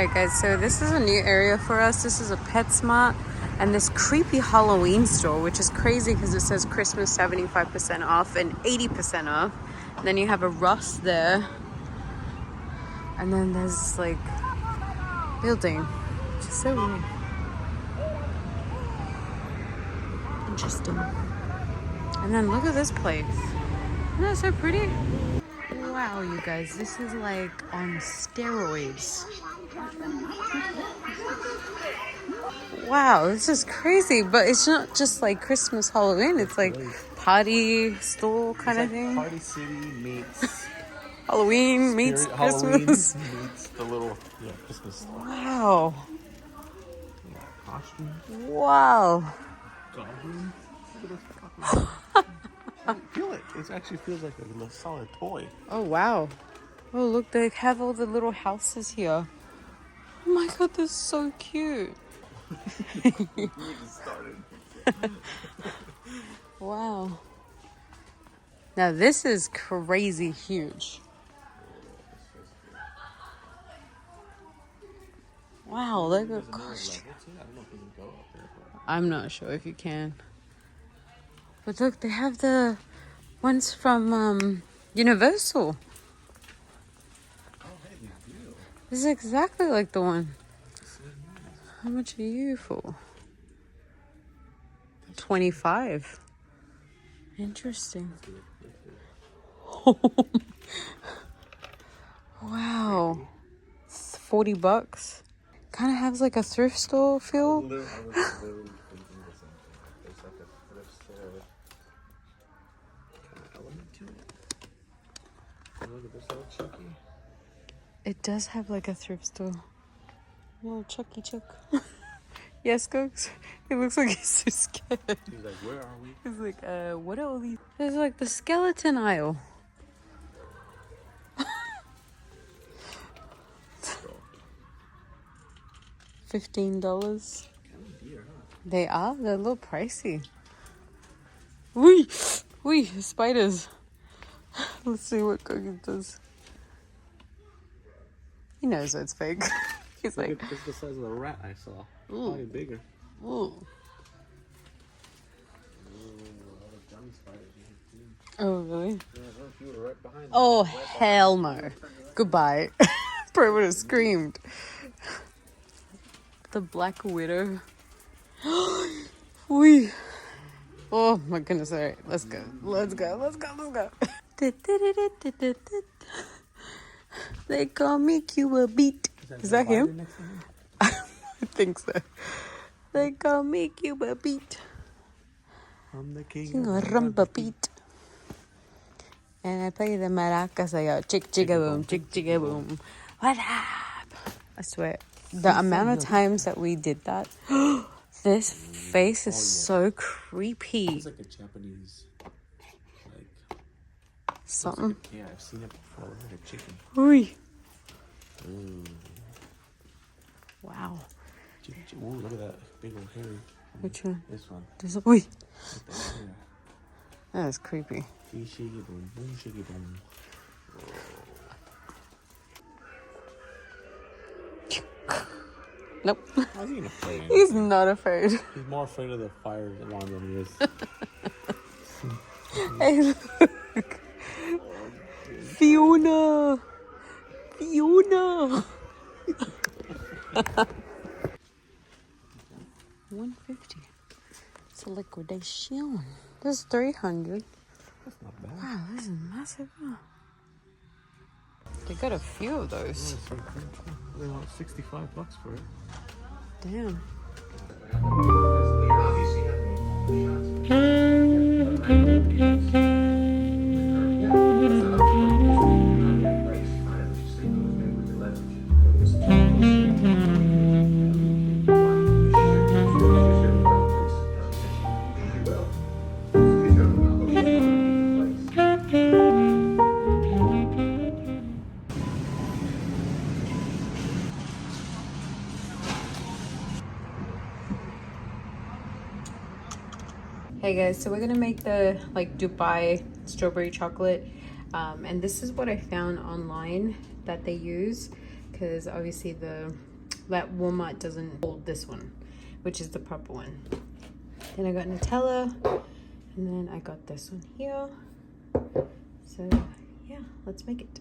Alright guys, so this is a new area for us. This is a PetSmart and this creepy Halloween store, which is crazy because it says Christmas 75% off and 80% off. And then you have a Ross there. And then there's this like building, which is so weird. Interesting. And then look at this place. Isn't that so pretty? Wow, you guys, this is like on steroids. Wow, this is crazy, but it's not just like Christmas, Halloween. It's like party store kind of thing. Party City meets Halloween meets Halloween Christmas. meets the little Christmas store. Wow. Costumes. Wow. Goblins. Look at this fucking. I feel it. It actually feels like a little solid toy. Oh wow. Oh look, they have all the little houses here. Oh my god, this is so cute. Wow. Now this is crazy huge. Wow, look at costume. I'm not sure if you can. But look, they have the ones from Universal. This is exactly like the one. How much are you for? 25. Interesting. Wow. It's $40. Kind of has like a thrift store feel. It does have like a thrift store. Little Chucky Chuck. Yes, Cooks. He looks like he's so scared. He's like, where are we? He's like, what are all these? There's like the skeleton aisle. $15. They are? They're a little pricey. Wee! Wee! Spiders. Let's see what Cookie does. He knows it's fake. He's like, this is the size of the rat I saw. Ooh. Probably bigger. ooh. Oh, really? Oh, hell no. Goodbye. Probably would have screamed. The Black Widow. Wee. Oh my goodness. All right, let's go. Let's go. Let's go. Let's go. They call me Cuba Beat. Is that him? I think so. They call me Cuba Beat. I'm the king of rumba beat. And I play the maracas. I go chick chicka boom, chick chicka boom. What up? I swear. The amount of times that we did that. This face is so creepy. It's like a Japanese, like something. Like yeah, I've seen it before. It's like a chicken. Ooh. Ooh. Wow. Ooh, look at that big old hairy. Which one? This one. This one. That is creepy. Shiggy boom, boom, shiggy boom. Nope. How's he afraid? He's not afraid. He's more afraid of the fire alarm than he is. Hey, look. Fiona. Fiona. 150. It's a liquidation. This is 300. That's not bad. Wow, this is massive. Huh? They got a few of those. Oh, they want $65 for it. Damn. Hey guys, so we're gonna make the like Dubai strawberry chocolate, and this is what I found online that they use, because obviously the that Walmart doesn't hold this one, which is the proper one. Then I got Nutella, and then I got this one here. So yeah, let's make it.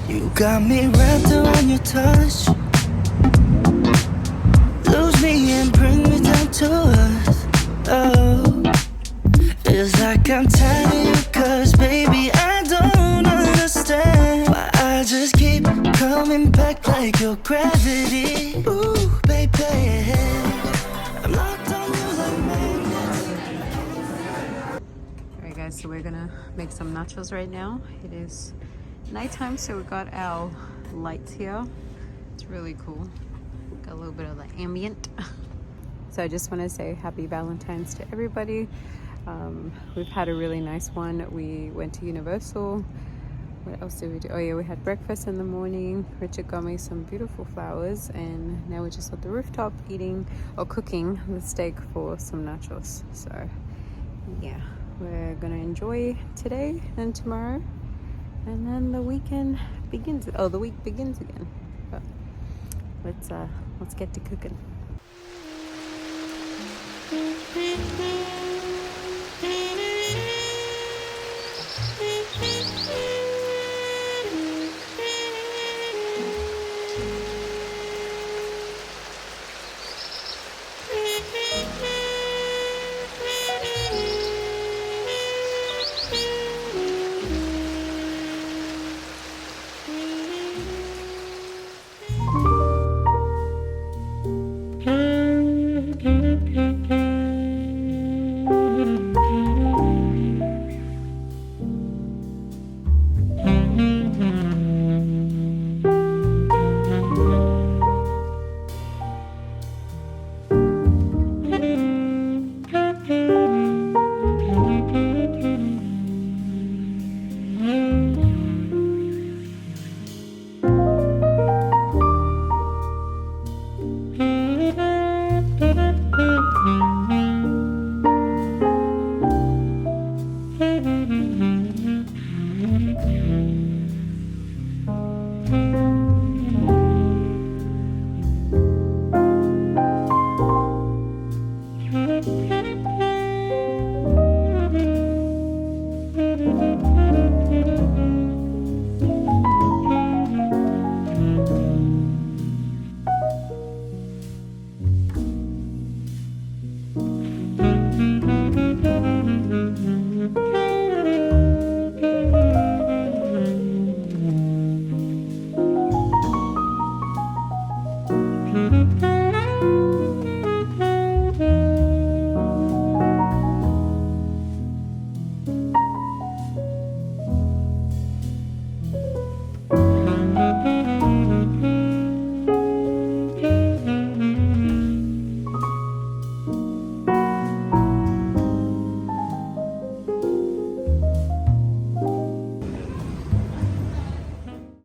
You got me wrapped around your touch. Lose me and bring me down to earth. Oh, feels like I'm telling you, cause baby I don't understand why I just keep coming back like your gravity. Ooh, baby, I'm locked on you like magnets. Alright guys, so we're gonna make some nachos right now. It is nighttime, so we got our lights here. It's really cool. Got a little bit of the ambient. So I just want to say happy Valentine's to everybody. We've had a really nice one. We went to Universal. What else did we do? Oh yeah, we had breakfast in the morning. Richard got me some beautiful flowers, and now we're just at the rooftop eating or cooking the steak for some nachos. So yeah, we're gonna enjoy today and tomorrow, and then the weekend begins. Oh, the week begins again. But let's get to cooking.